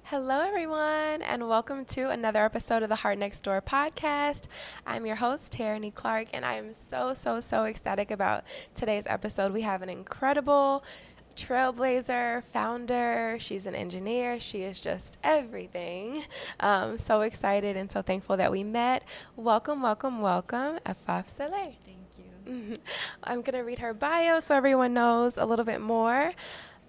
Hello, everyone, and welcome to another episode of the Heart Next Door podcast. I'm your host, Tierney Clark, and I am so ecstatic about today's episode. We have an incredible trailblazer, founder. She's an engineer. She is just everything. So excited and so thankful that we met. Welcome, Afaf Saleh. Thank you. I'm going to read her bio so everyone knows a little bit more.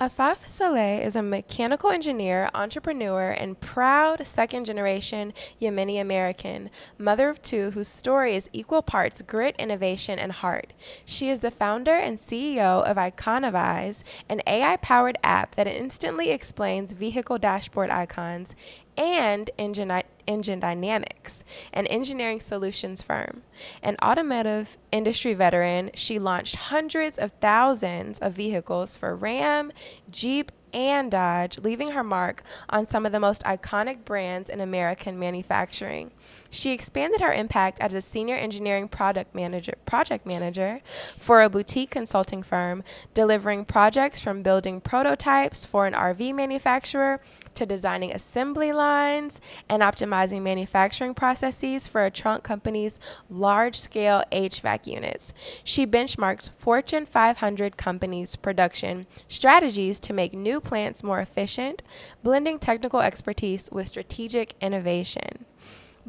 Afaf Saleh is a mechanical engineer, entrepreneur, and proud second-generation Yemeni American, mother of two whose story is equal parts grit, innovation, and heart. She is the founder and CEO of Iconavize, an AI-powered app that instantly explains vehicle dashboard icons, and Engidynamics, an engineering solutions firm. An automotive industry veteran, she launched hundreds of thousands of vehicles for Ram, Jeep, and Dodge, leaving her mark on some of the most iconic brands in American manufacturing. She expanded her impact as a senior engineering project manager for a boutique consulting firm, delivering projects from building prototypes for an RV manufacturer to designing assembly lines and optimizing manufacturing processes for a trunk company's large-scale HVAC units. She benchmarked Fortune 500 companies' production strategies to make new plants more efficient, blending technical expertise with strategic innovation.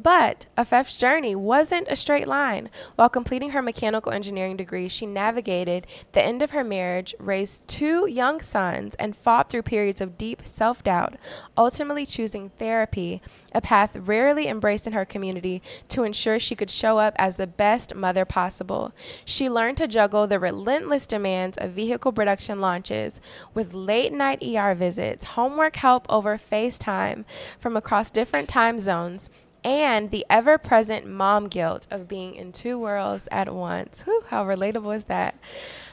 But Afef's journey wasn't a straight line. While completing her mechanical engineering degree, she navigated the end of her marriage, raised two young sons, and fought through periods of deep self-doubt, ultimately choosing therapy, a path rarely embraced in her community, to ensure she could show up as the best mother possible. She learned to juggle the relentless demands of vehicle production launches with late-night ER visits, homework help over FaceTime from across different time zones, and the ever-present mom guilt of being in two worlds at once. Whew, how relatable is that?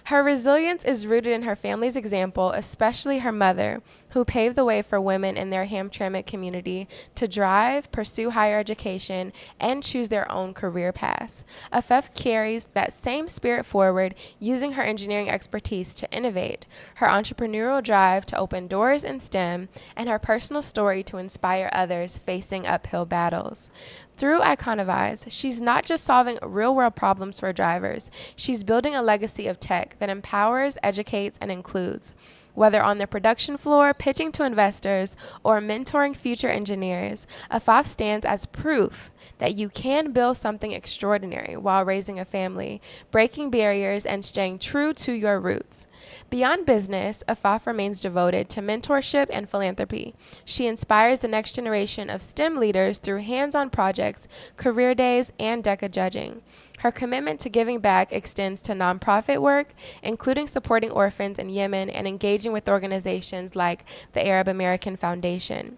Her resilience is rooted in her family's example, especially her mother, who paved the way for women in their Hamtramck community to drive, pursue higher education, and choose their own career paths. Afef carries that same spirit forward, using her engineering expertise to innovate, her entrepreneurial drive to open doors in STEM, and her personal story to inspire others facing uphill battles. Through Iconavize, she's not just solving real-world problems for drivers. She's building a legacy of tech that empowers, educates, and includes. Whether on the production floor, pitching to investors, or mentoring future engineers, Afaf stands as proof that you can build something extraordinary while raising a family, breaking barriers, and staying true to your roots. Beyond business, Afaf remains devoted to mentorship and philanthropy. She inspires the next generation of STEM leaders through hands-on projects, career days, and DECA judging. Her commitment to giving back extends to nonprofit work, including supporting orphans in Yemen and engaging with organizations like the Arab American Foundation.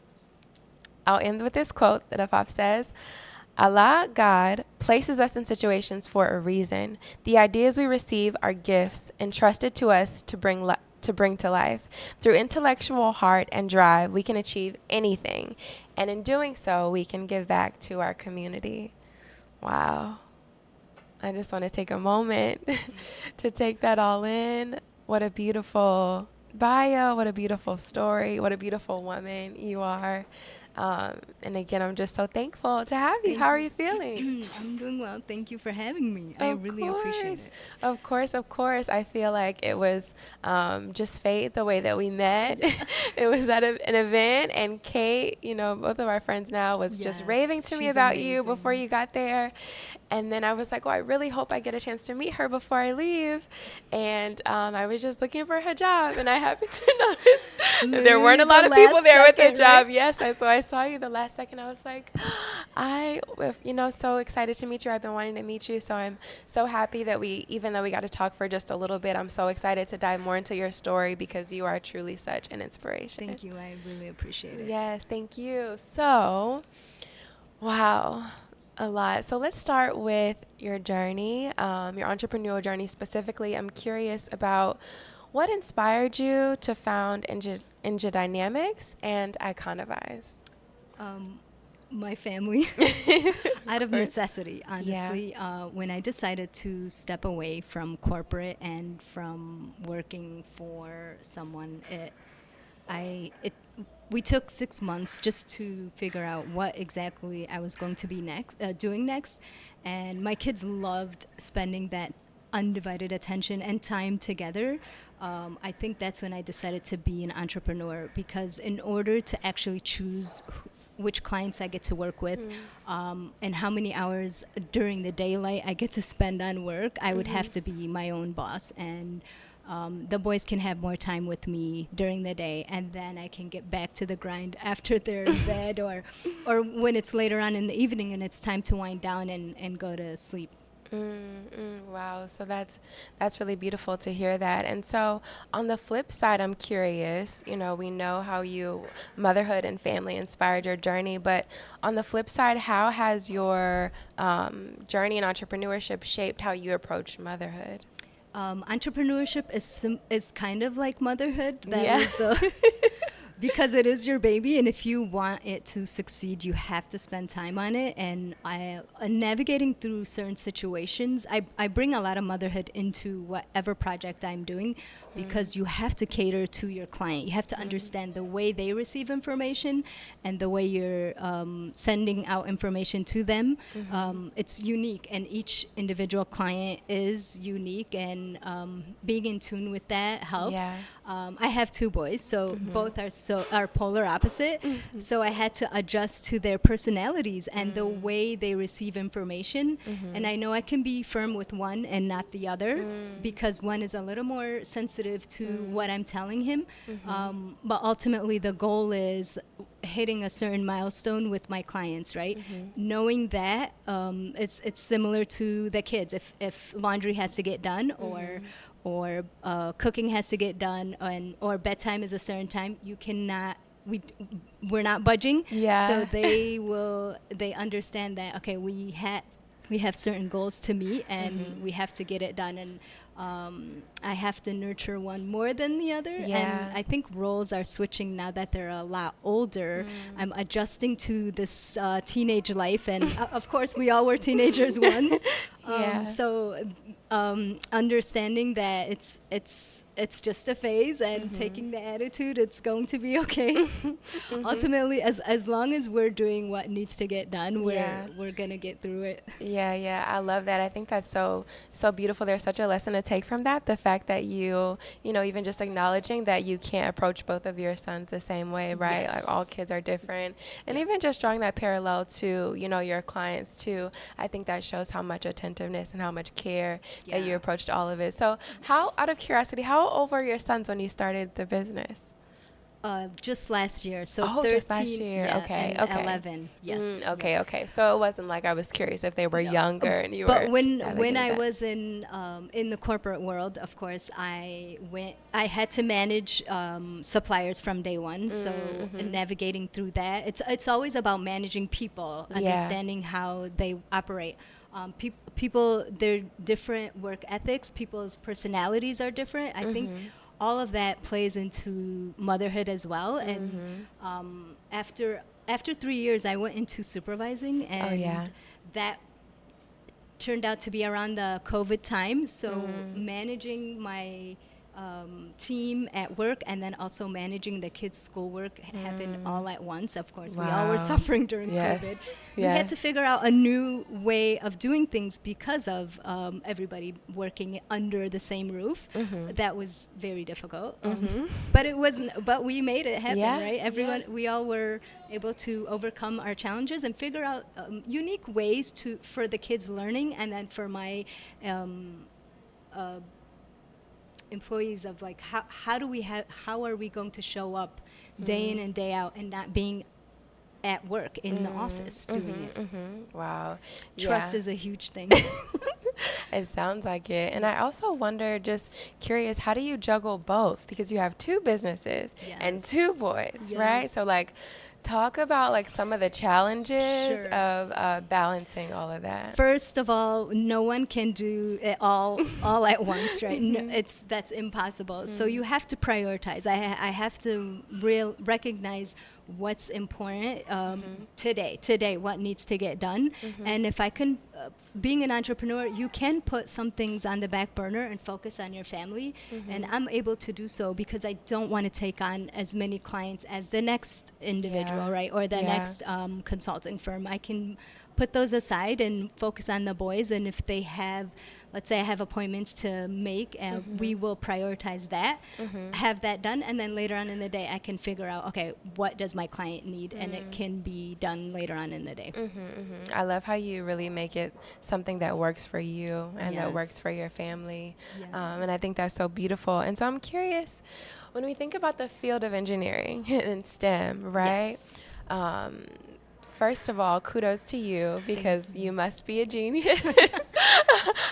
I'll end with this quote that Afaf says, Allah, God, places us in situations for a reason. The ideas we receive are gifts entrusted to us to bring to life. Through intellectual heart and drive, we can achieve anything. And in doing so, we can give back to our community. Wow. I just want to take a moment to take that all in. What a beautiful bio. What a beautiful story. What a beautiful woman you are. And again, I'm just so thankful to have you. Thank How are you. you feeling? I'm doing well. Thank you for having me. I really appreciate it. Of course. I feel like it was just fate the way that we met. It was at an event, and Kate, both of our friends now, was just raving to me She's about you before amazing. you got there. And then I was like, oh, I really hope I get a chance to meet her before I leave. And I was just looking for a hijab, and I happened to notice there weren't Literally a lot the of people last there with second, hijab. right? Yes, so I saw you the last second. I was like, so excited to meet you. I've been wanting to meet you. So I'm so happy that even though we got to talk for just a little bit, I'm so excited to dive more into your story because you are truly such an inspiration. Thank you. I really appreciate it. Yes, thank you. So, wow, a lot. So let's start with your journey, your entrepreneurial journey specifically. I'm curious about what inspired you to found Engidynamics and Iconavize. Um, my family, out of course. necessity, honestly. When I decided to step away from corporate and from working for someone, we took 6 months just to figure out what exactly I was going to be doing next. And my kids loved spending that undivided attention and time together. I think that's when I decided to be an entrepreneur, because in order to actually choose which clients I get to work with, and how many hours during the daylight I get to spend on work, I would have to be my own boss. And the boys can have more time with me during the day, and then I can get back to the grind after they're in bed, or when it's later on in the evening and it's time to wind down and go to sleep. Wow. So that's really beautiful to hear that. And so on the flip side, I'm curious, we know how motherhood and family inspired your journey, but on the flip side, how has your journey in entrepreneurship shaped how you approach motherhood? Entrepreneurship is kind of like motherhood. That Yeah. is the because it is your baby, and if you want it to succeed, you have to spend time on it. And navigating through certain situations, I bring a lot of motherhood into whatever project I'm doing, because you have to cater to your client. You have to understand the way they receive information and the way you're sending out information to them. It's unique, and each individual client is unique, and being in tune with that helps. Yeah. I have two boys, so both are polar opposite. So I had to adjust to their personalities and the way they receive information. And I know I can be firm with one and not the other, because one is a little more sensitive to what I'm telling him. But ultimately, the goal is hitting a certain milestone with my clients, right? Knowing that it's similar to the kids. If laundry has to get done, or cooking has to get done, or bedtime is a certain time, we're not budging. Yeah. So they understand that, okay, we have certain goals to meet, and we have to get it done. And I have to nurture one more than the other. Yeah. And I think roles are switching now that they're a lot older. I'm adjusting to this teenage life, and of course we all were teenagers once. Yeah. So understanding that it's just a phase, and taking the attitude, it's going to be okay. Ultimately, as long as we're doing what needs to get done, we're gonna get through it. Yeah, I love that. I think that's so beautiful. There's such a lesson to take from that. The fact that you even just acknowledging that you can't approach both of your sons the same way, right? Yes. Like, all kids are different. And even just drawing that parallel to, your clients too, I think that shows how much attentiveness and how much care that you approached all of it. So out of curiosity, how old were your sons when you started the business? Just last year, so 13, just last year. Okay. 11, yes. Okay. So it wasn't like I was curious if they were younger and you were. But when I that. was in the corporate world, of course, I had to manage suppliers from day one. So navigating through that, it's always about managing people, understanding how they operate. People, their different work ethics, people's personalities are different. I think all of that plays into motherhood as well. And after 3 years, I went into supervising, and that turned out to be around the COVID time. So managing my team at work, and then also managing the kids' schoolwork happened all at once. Of course, we all were suffering during COVID. We had to figure out a new way of doing things because of everybody working under the same roof. That was very difficult. But it wasn't. But we made it happen, right? Everyone, we all were able to overcome our challenges and figure out unique ways for the kids' learning, and then for my employees, of like how are we going to show up day in and day out, and not being at work in the office doing it. Wow. Trust is a huge thing. It sounds like it. And I also wonder, just curious, how do you juggle both? Because you have two businesses and two boys, right? So like Talk about like some of the challenges Sure. of balancing all of that. First of all, no one can do it all at once, right? No, that's impossible. So you have to prioritize. I have to recognize what's important today, what needs to get done. And if I can, being an entrepreneur, you can put some things on the back burner and focus on your family. And I'm able to do so because I don't want to take on as many clients as the next individual, right? Or the next consulting firm. I can put those aside and focus on the boys. And if they have, let's say I have appointments to make, we will prioritize that, have that done. And then later on in the day, I can figure out, okay, what does my client need? And it can be done later on in the day. I love how you really make it something that works for you and that works for your family. And I think that's so beautiful. And so I'm curious, when we think about the field of engineering and STEM, right? First of all, kudos to you because you must be a genius.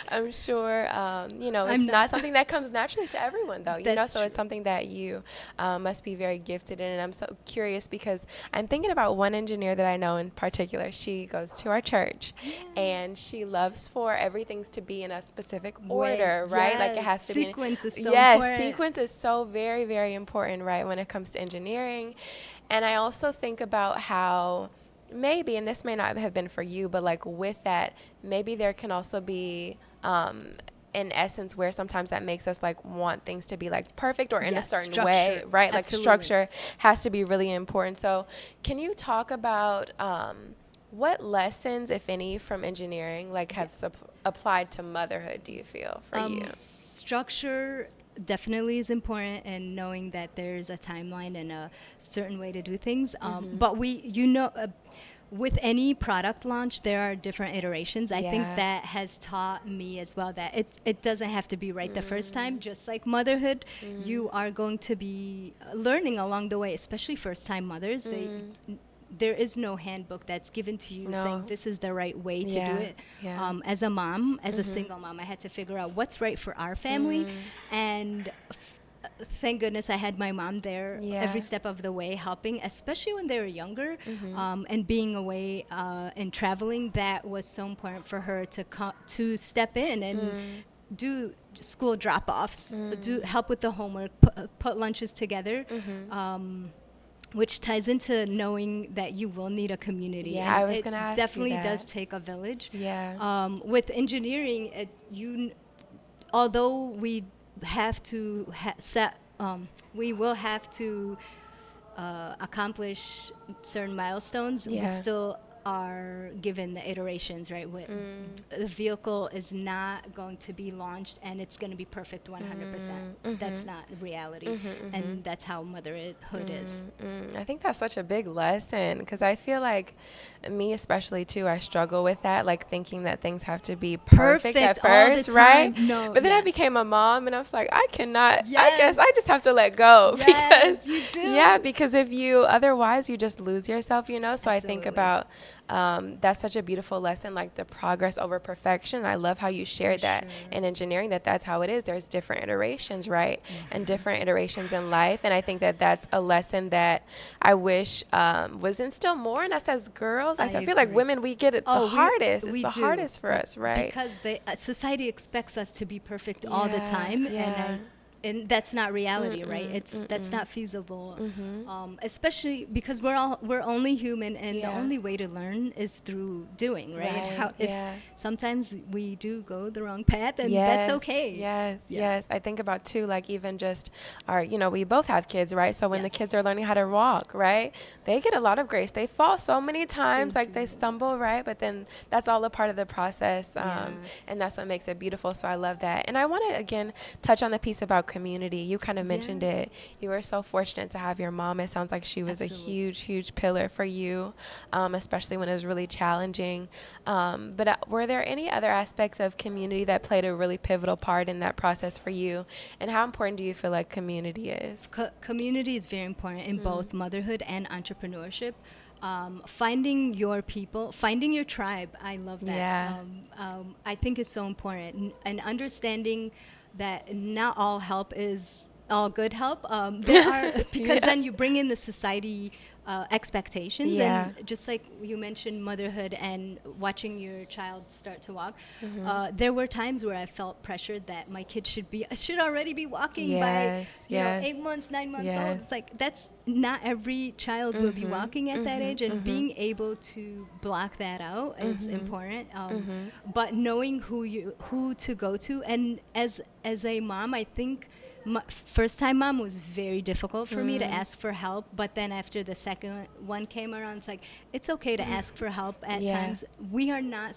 I'm sure, it's not something that comes naturally to everyone, though. So it's something that you must be very gifted in. And I'm so curious because I'm thinking about one engineer that I know in particular. She goes to our church, and she loves for everything to be in a specific order, right? Like it has to sequence be. Is so important. Yes, sequence is so very, very important, right, when it comes to engineering. And I also think about how maybe, and this may not have been for you, but like with that, maybe there can also be in essence where sometimes that makes us like want things to be like perfect or in a certain structure. way, right? Absolutely. Like structure has to be really important. So can you talk about what lessons, if any, from engineering like have applied to motherhood, do you feel, for you? Structure definitely is important, and knowing that there's a timeline and a certain way to do things. But with any product launch, there are different iterations. I think that has taught me as well that it doesn't have to be right the first time. Just like motherhood, you are going to be learning along the way, especially first-time mothers. There is no handbook that's given to you saying this is the right way to do it. As a mom, as a single mom, I had to figure out what's right for our family. And thank goodness I had my mom there every step of the way helping, especially when they were younger. And being away and traveling, that was so important for her to step in and do school drop-offs, help with the homework, put lunches together. Which ties into knowing that you will need a community. Yeah, I was going to ask you that. It definitely does take a village. With engineering, although we have to we will have to accomplish certain milestones. We still are given the iterations, right? The vehicle is not going to be launched and it's going to be perfect 100%. That's not reality. And that's how motherhood is. I think that's such a big lesson because I feel like me especially too, I struggle with that, like thinking that things have to be perfect at first, right? No, but then I became a mom and I was like, I cannot, I guess I just have to let go because you do. Because if you, otherwise you just lose yourself, So Absolutely. I think about that's such a beautiful lesson, like the progress over perfection. I love how you shared that in engineering, that's how it is. There's different iterations, right? And different iterations in life. And I think that that's a lesson that I wish was instilled more in us as girls. I feel like women, we get it the hardest. It's the hardest for us, right? Because society expects us to be perfect all the time. And that's not reality, right? That's not feasible, especially because we're only human, and the only way to learn is through doing, right? If sometimes we do go the wrong path, and that's okay. Yes. I think about too, like even just our, we both have kids, right? So when the kids are learning how to walk, right, they get a lot of grace. They fall so many times, they stumble, right? But then that's all a part of the process, and that's what makes it beautiful. So I love that. And I want to again touch on the piece about community. You kind of mentioned it. You were so fortunate to have your mom. It sounds like she was a huge pillar for you, especially when it was really challenging. But were there any other aspects of community that played a really pivotal part in that process for you? And how important do you feel like community is? Community is very important in both motherhood and entrepreneurship. Finding your people, finding your tribe. I love that. I think it's so important. And understanding that not all help is all good help. There are, because Yeah. then you bring in the society expectations, Yeah. and just like you mentioned, motherhood and watching your child start to walk. Mm-hmm. There were times where I felt pressured that my kid should already be walking by, Yes, you know, yes, 8 months, 9 months old. It's yes. like that's not every child will be Mhm, walking at that age, mhm, and mhm, being able to block that out is mhm, important. mhm. But knowing who to go to, and as a mom, I think first time mom was very difficult for me to Mm. ask for help, but then after the second one came around, it's like it's okay to ask for help at Yeah, times. We are not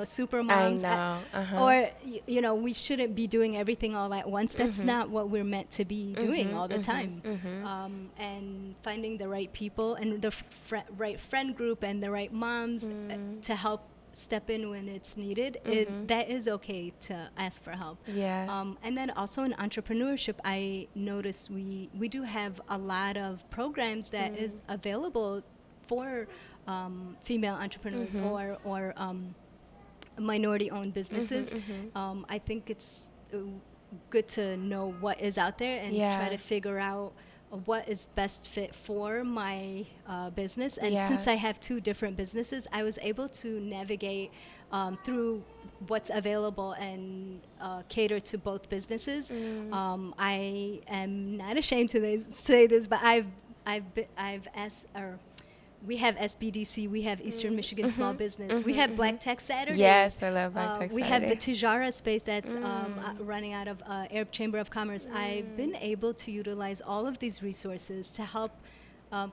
super I moms, know. Uh-huh. or we shouldn't be doing everything all at once. That's Mhm, not what we're meant to be doing mhm, all the mhm, time. mhm. And finding the right people and the right friend group and the right moms Mm. to help step in when it's needed, Mhm. that is okay to ask for help. Yeah. And then also in entrepreneurship, I noticed we do have a lot of programs that is Mm. available for female entrepreneurs, Mhm. or minority-owned Mhm. businesses. Mhm. I think it's good to know what is out there and try Yeah. to figure out what is best fit for my business. And Yeah. since I have two different businesses, I was able to navigate through what's available and cater to both businesses. Mm. I am not ashamed to say this, but I've asked, or we have SBDC, we have Eastern Mm. Michigan Small Mhm. Business, we Mhm. have Black Mhm. Tech Saturdays, Yes, I love Black Tech we have the Saturdays. Tijara space that's Mm. running out of Arab Chamber of Commerce. I've been Mm. able to utilize all of these resources to help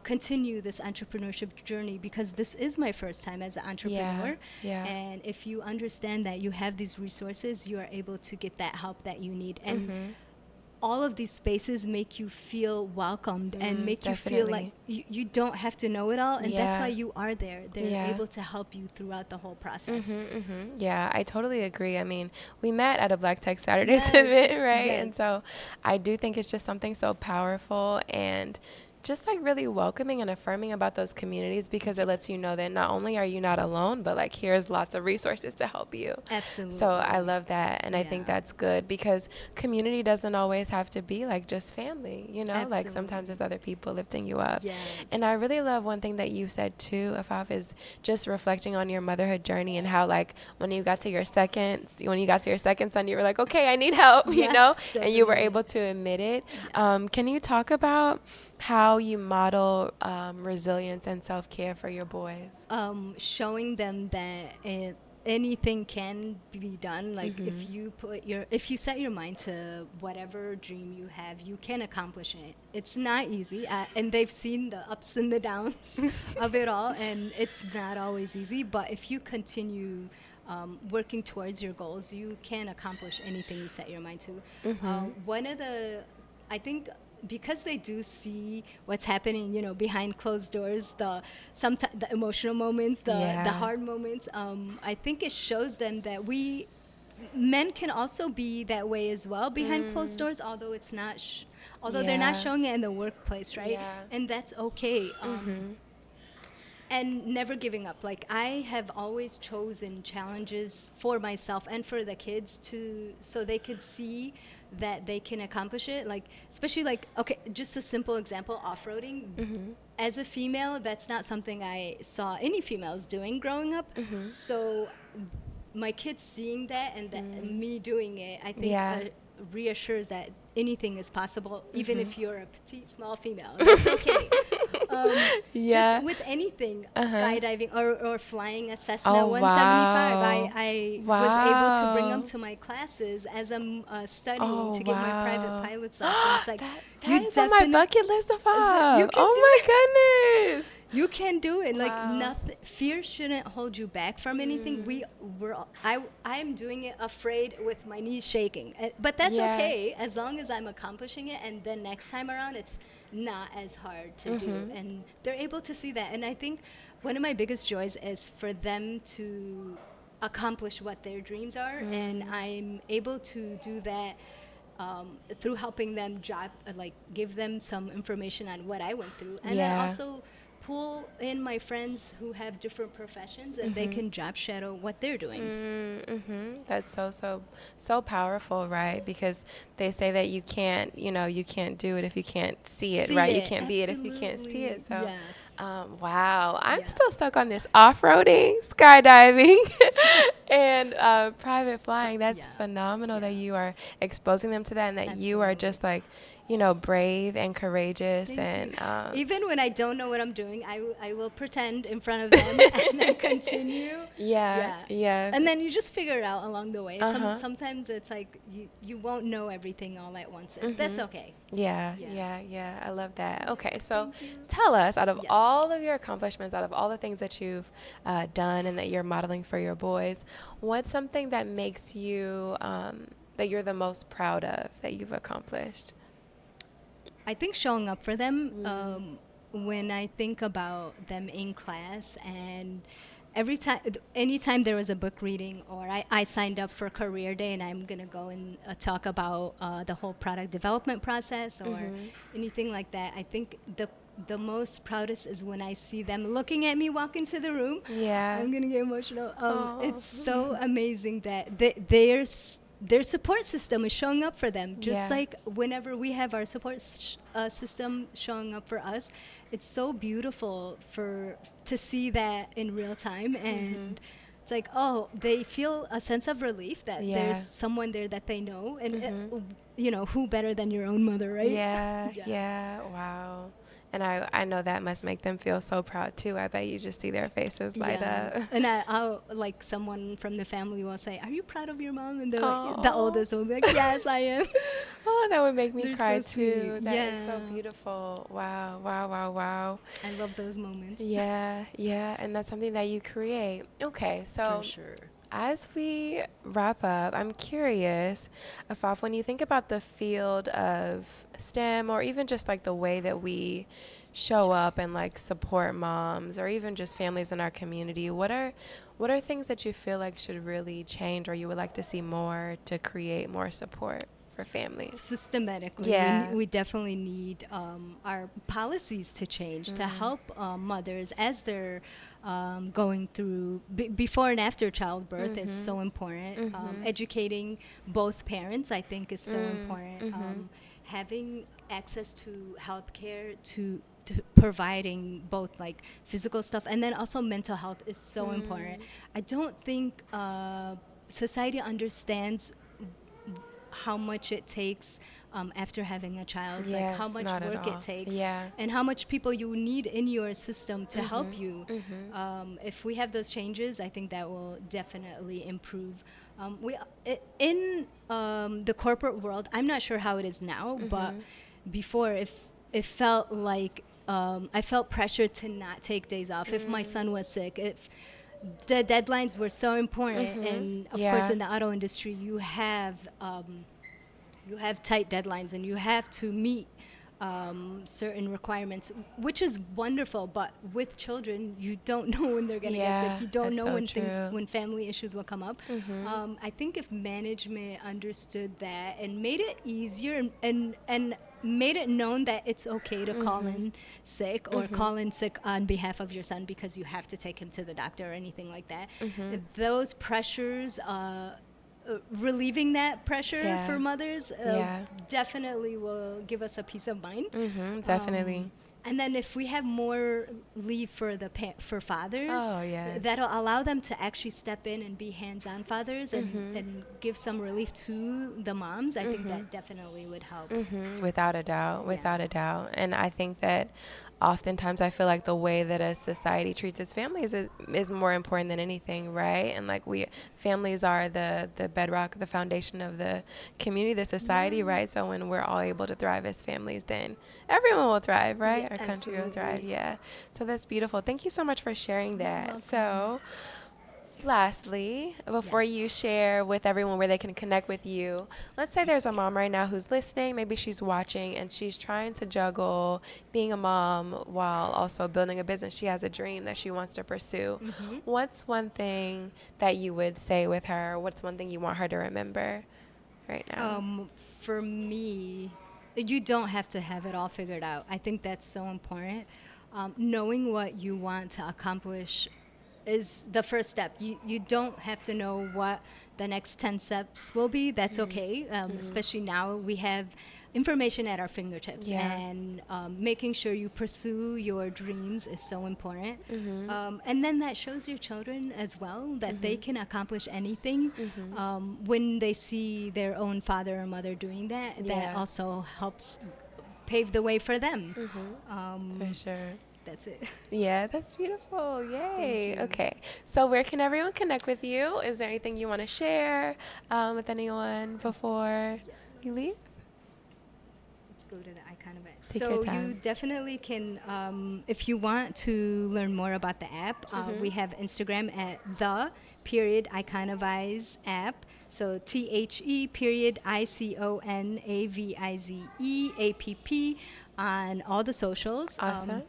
continue this entrepreneurship journey, because this is my first time as an Yeah. entrepreneur. Yeah. And if you understand that you have these resources, you are able to get that help that you need. And Mhm. all of these spaces make you feel welcomed and Mm. make you feel like Definitely. you don't have to know it all, and that's why Yeah. you are there. They're Yeah. able to help you throughout the whole process. Mm-hmm. Yeah, I totally agree. I mean, we met at a Black Tech Saturdays Yes, event, right? yes, And so I do think it's just something so powerful and just like really welcoming and affirming about those communities, because it lets you know yes, that not only are you not alone, but like here's lots of resources to help you. So I absolutely. love that. And I think Yeah, that's good because community doesn't always have to be like just family, like sometimes absolutely. there's other people lifting you up. Yes. And I really love one thing that you said too, Afaf, is just reflecting on your motherhood journey and how like when you got to your second son, you were like, okay, I need help, Yeah, and you were definitely. able to admit it. Yeah. Can you talk about how you model resilience and self-care for your boys? Showing them that anything can be done. Like Mm-hmm. if you set your mind to whatever dream you have, you can accomplish it. It's not easy, and they've seen the ups and the downs of it all, and it's not always easy. But if you continue working towards your goals, you can accomplish anything you set your mind to. Mm-hmm. One of the, I think, because they do see what's happening, behind closed doors, sometimes the emotional moments, the Yeah. hard moments. I think it shows them that men can also be that way as well behind closed Mm. doors, although although they're not Yeah. showing it in the workplace, right? Yeah. And that's okay. Mm-hmm. And never giving up. Like, I have always chosen challenges for myself and for the kids, so they could see that they can accomplish it. Like, especially, like, okay, just a simple example, off-roading. Mm-hmm. As a female, that's not something I saw any females doing growing up. Mm-hmm. So my kids seeing that, and me doing it, I think Yeah. reassures that anything is possible, even Mm-hmm. if you're a petite, small female. That's okay. Yeah. Just with anything, Uh-huh. skydiving or flying a Cessna Oh, 175. wow. I was able to bring them Wow. to my classes as I'm studying Oh, to get my private wow. pilot's license. It's like, That you is on my definitely, bucket list of you five. can Oh do my it. goodness. You can do it. Like, Wow. nothing. Fear shouldn't hold you back from anything. Mm. I'm doing it afraid with my knees shaking, but that's Yeah. okay as long as I'm accomplishing it. And then next time around, it's not as hard to do, Mhm. and they're able to see that. And I think one of my biggest joys is for them to accomplish what their dreams are, and Mm. I'm able to do that through helping them give them some information on what I went through, and then Yeah. also pull in my friends who have different professions, and they can job shadow what they're doing. That's so powerful, right? Because they say that you can't, you can't do it if you can't see it, See right? You it, can't be it if you can't see it. absolutely. So, Yes. wow, I'm Yeah. still stuck on this off-roading, skydiving, and private flying. That's Yeah. phenomenal that Yeah. you are exposing them to that, and that you are Absolutely. just like, brave and courageous, Thank you. and Even when I don't know what I'm doing, I will pretend in front of them and then continue. yeah, Yeah. yeah. And then you just figure it out along the way. Uh-huh. Sometimes it's like you won't know everything all at once. That's okay. Yeah, Yeah. yeah, yeah. I love that. Okay, so Thank you. tell us, out of Yes. all of your accomplishments, out of all the things that you've done and that you're modeling for your boys, what's something that makes you, that you're the most proud of that you've accomplished? I think showing up for them, when I think about them in class, and anytime there was a book reading, or I signed up for career day and I'm going to go and talk about the whole product development process or anything like that, I think the most proudest is when I see them looking at me walk into the room. Yeah. I'm going to get emotional. Oh. It's so amazing that their support system is showing up for them. Just Yeah. like whenever we have our support system showing up for us, it's so beautiful to see that in real time. And it's like, oh, they feel a sense of relief that there's Yeah. someone there that they know. And, who better than your own mother, right? Yeah, Yeah. yeah, wow. And I know that must make them feel so proud too. I bet you just see their faces light Yes, up. and I'll like someone from the family will say, "Are you proud of your mom?" And the Oh. oldest will be like, "Yes, I am." Oh, that would make me They're cry so sweet. too. That is so Yeah, beautiful. Wow, wow, wow, wow. I love those moments. Yeah, yeah, and that's something that you create. Okay, For so sure. as we wrap up, I'm curious, Afaf, when you think about the field of STEM or even just like the way that we show up and like support moms or even just families in our community, what are things that you feel like should really change or you would like to see more to create more support for families? Systematically, Yeah. we definitely need our policies to change to help mothers as they're going through before and after childbirth is so important. Educating both parents, I think, is so important. Having access to healthcare, to providing both like physical stuff and then also mental health is so important. I don't think society understands how much it takes after having a child, like how Yes, much not at work it all. takes, Yeah. and how much people you need in your system to help you. If we have those changes, I think that will definitely improve. In the corporate world, I'm not sure how it is now, but before, if it felt like I felt pressure to not take days off if my son was sick, if the deadlines were so important, and of course Yeah. in the auto industry you have tight deadlines and you have to meet certain requirements, which is wonderful. But with children, you don't know when they're gonna get sick. Yeah, You don't that's know so when true. when family issues will come up. I think if management understood that and made it easier and made it known that it's okay to call in sick or call in sick on behalf of your son because you have to take him to the doctor or anything like that. Those pressures, relieving that pressure Yeah. for mothers Yeah. definitely will give us a peace of mind. Definitely. And then if we have more leave for for fathers, Oh, yes. that'll allow them to actually step in and be hands-on fathers and give some relief to the moms. I think that definitely would help. Without a doubt, Yeah. without a doubt. And I think that oftentimes I feel like the way that a society treats its families is more important than anything, right? And like families are the bedrock, the foundation of the community, the society, right? So when we're all able to thrive as families, then everyone will thrive, right? Yeah, Our country will thrive, absolutely. yeah. So that's beautiful. Thank you so much for sharing You're that. welcome. So lastly, before Yes. you share with everyone where they can connect with you, let's say there's a mom right now who's listening, maybe she's watching, and she's trying to juggle being a mom while also building a business. She has a dream that she wants to pursue. What's one thing that you would say with her? What's one thing you want her to remember right now? For me, you don't have to have it all figured out. I think that's so important. knowing what you want to accomplish is the first step. You don't have to know what the next 10 steps will be. That's okay. Especially now we have information at our fingertips. Yeah. And making sure you pursue your dreams is so important. And then that shows your children as well that they can accomplish anything. When they see their own father or mother doing that, that also helps pave the way for them. For sure. That's it. Yeah, that's beautiful. Yay. Okay. So where can everyone connect with you? Is there anything you want to share with anyone before you leave? Let's go to the Iconavize. Take your So time. you definitely can, if you want to learn more about the app, we have Instagram at _Iconavize app. So THE:_ICONAVIZE on all the socials. Awesome.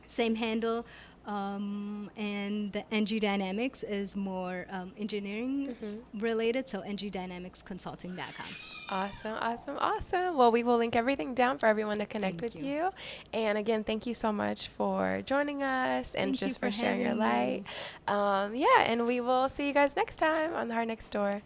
Same handle. And the Engidynamics is more engineering related, so engidynamicsconsulting.com. Awesome, awesome, awesome. Well, we will link everything down for everyone to connect Thank with you. you. And again, thank you so much for joining us and Thank you just for for sharing your having light. me. Yeah, and we will see you guys next time on The Heart Next Door.